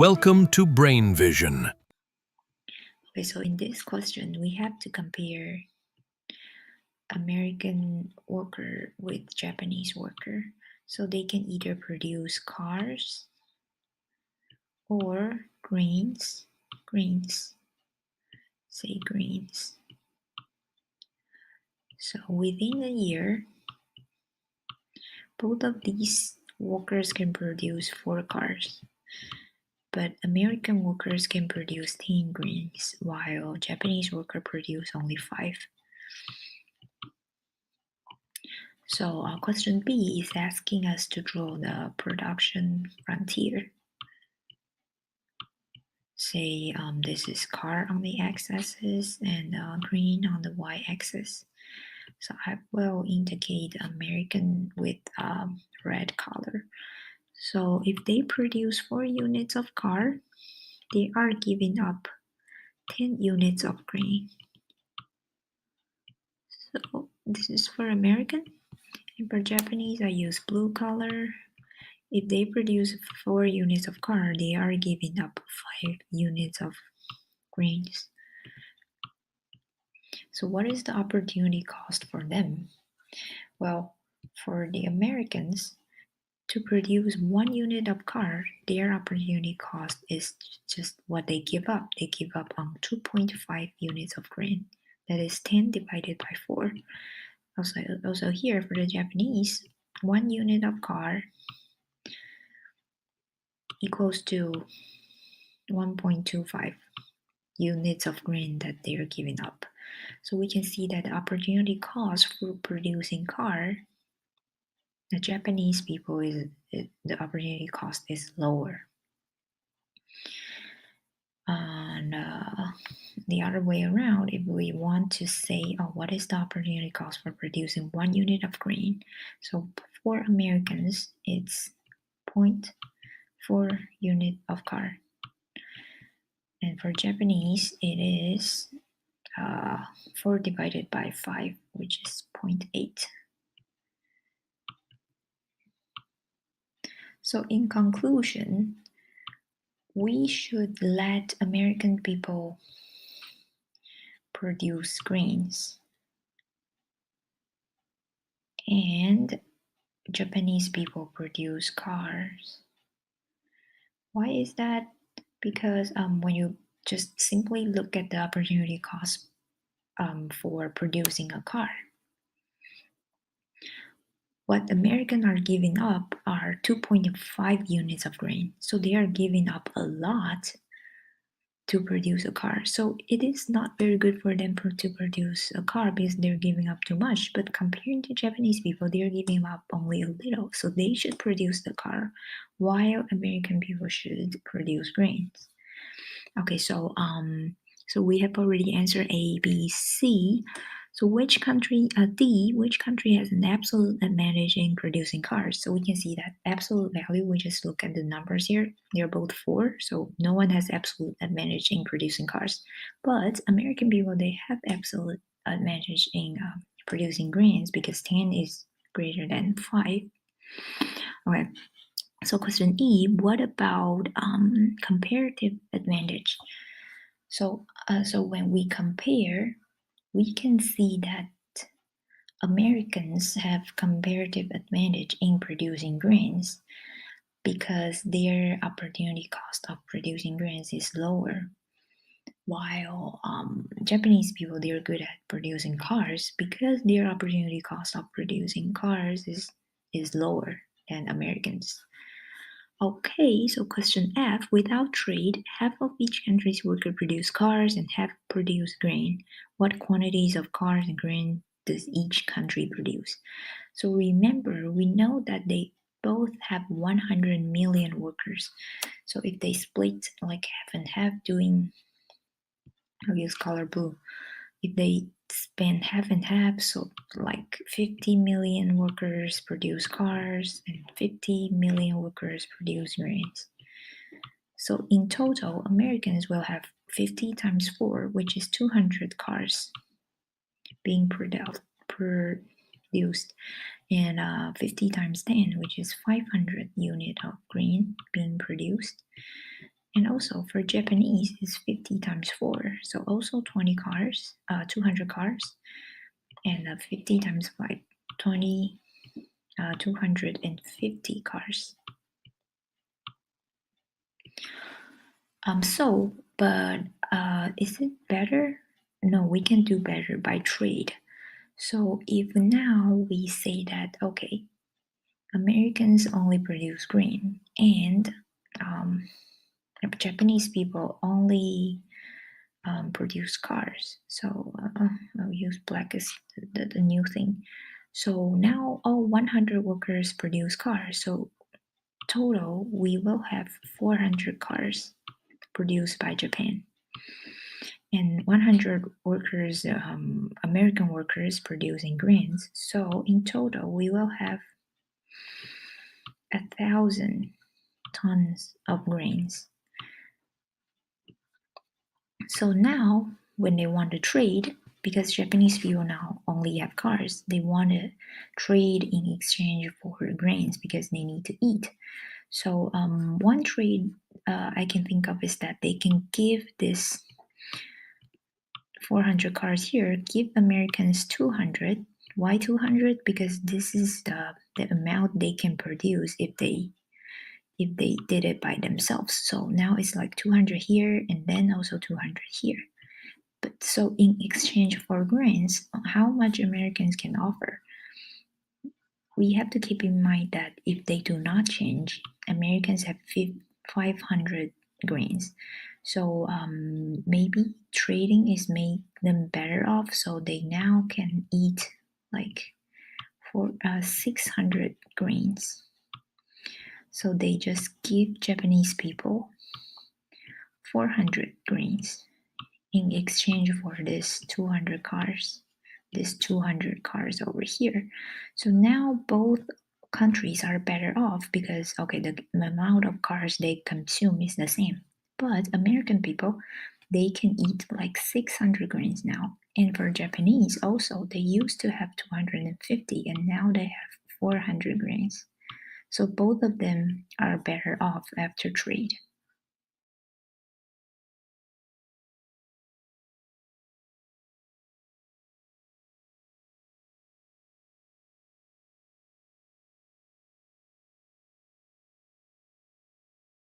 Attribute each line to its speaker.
Speaker 1: Welcome to Brain Vision.
Speaker 2: Okay, so in this question, we have to compare American worker with Japanese worker. So they can either produce cars or grains, say grains. So within a year, both of these workers can produce 4 cars. But American workers can produce 10 grains, while Japanese workers produce only 5. So question B is asking us to draw the production frontier. Say this is car on the x-axis and green on the y-axis. So I will indicate American with red color. So if they produce 4 units of car, they are giving up 10 units of grain. So this is for American. And for Japanese, I use blue color. If they produce 4 units of car, they are giving up 5 units of grains. So what is the opportunity cost for them? Well, for the Americans, to produce 1 unit of car, their opportunity cost is just what they give up. They give up on 2.5 units of grain. That is 10 divided by 4. Also here for the Japanese, 1 unit of car equals to 1.25 units of grain that they are giving up. So we can see that the opportunity cost for producing car, the Japanese people the opportunity cost is lower. And the other way around, if we want to say, what is the opportunity cost for producing 1 unit of grain? So for Americans, it's 0.4 unit of car. And for Japanese, it is 4 divided by 5, which is 0.8. So in conclusion, we should let American people produce grains and Japanese people produce cars. Why is that? Because when you just simply look at the opportunity cost for producing a car, what Americans are giving up are 2.5 units of grain. So they are giving up a lot to produce a car. So it is not very good for them to produce a car because they're giving up too much. But comparing to Japanese people, they're giving up only a little. So they should produce the car while American people should produce grains. Okay, so we have already answered A, B, C. So which country has an absolute advantage in producing cars? So we can see that absolute value, we just look at the numbers here. They're both 4, so no one has absolute advantage in producing cars. But American people, they have absolute advantage in producing grains because 10 is greater than 5. Okay, so question E, what about comparative advantage? So when we compare, we can see that Americans have comparative advantage in producing grains because their opportunity cost of producing grains is lower, while Japanese people, they're good at producing cars because their opportunity cost of producing cars is lower than Americans. Okay, so question F, without trade, half of each country's worker produce cars and half produce grain. What quantities of cars and grain does each country produce? So remember, we know that they both have 100 million workers. So if they split like half and half doing, I'll use color blue. If they spend half and half, so like 50 million workers produce cars and 50 million workers produce grains. So in total, Americans will have 50 times 4, which is 200 cars being produced, and 50 times 10, which is 500 unit of grain being produced. And also for Japanese, it's 50 times 4. So also 20 cars, 200 cars. And 50 times 5, 20, 250 cars. But is it better? No, we can do better by trade. So if now we say that, okay, Americans only produce grain and Japanese people only produce cars. So I'll use black as the new thing. So now all 100 workers produce cars. So total, we will have 400 cars produced by Japan. And 100 workers, American workers producing grains. So in total, we will have 1,000 tons of grains. So now, when they want to trade, because Japanese people now only have cars, they want to trade in exchange for grains because they need to eat. So one trade I can think of is that they can give this 400 cars here, give Americans 200. Why 200? Because this is the amount they can produce if they did it by themselves. So now it's like 200 here and then also 200 here. But so in exchange for grains, how much Americans can offer? We have to keep in mind that if they do not change, Americans have 500 grains. So maybe trading is make them better off, so they now can eat like 600 grains. So they just give Japanese people 400 grains in exchange for this 200 cars, this 200 cars over here. So now both countries are better off because, okay, the amount of cars they consume is the same. But American people, they can eat like 600 grains now. And for Japanese also, they used to have 250 and now they have 400 grains. So both of them are better off after trade.